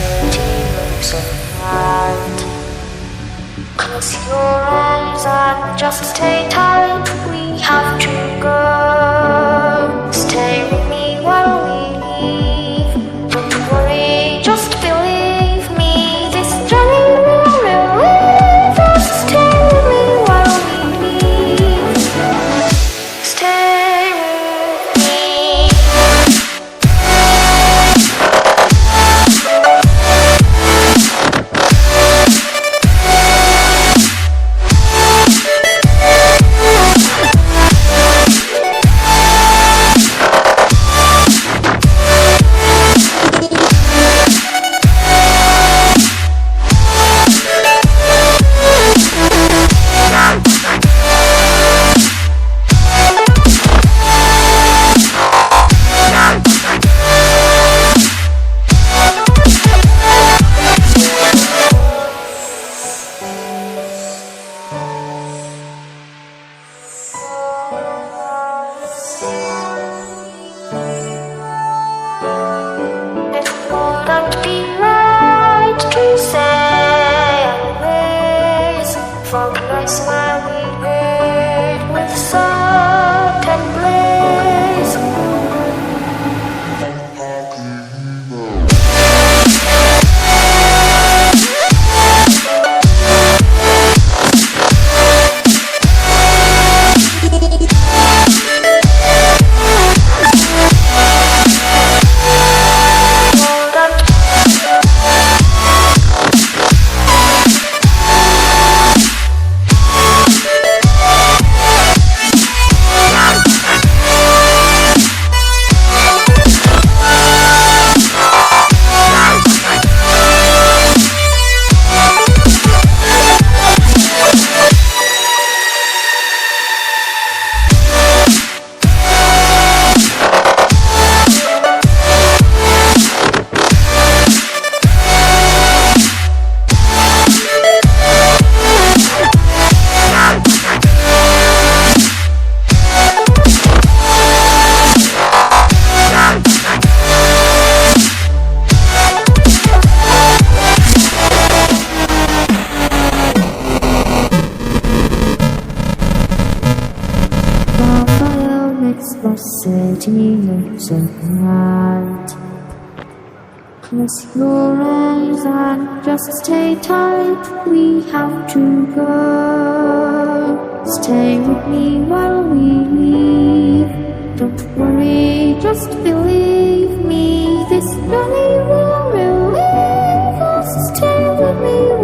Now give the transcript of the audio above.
city looks alright. Close your eyes and just stay tight. We have to go. Stay with me while we leave. Don't worry, just believe me. This journey will relieve us. Stay with me while we leave. Stay with me. City looks alright. Close your eyes and just stay tight. We have to go. Stay with me while we leave. Don't worry, just believe me. This journey will relieve us. Stay with me.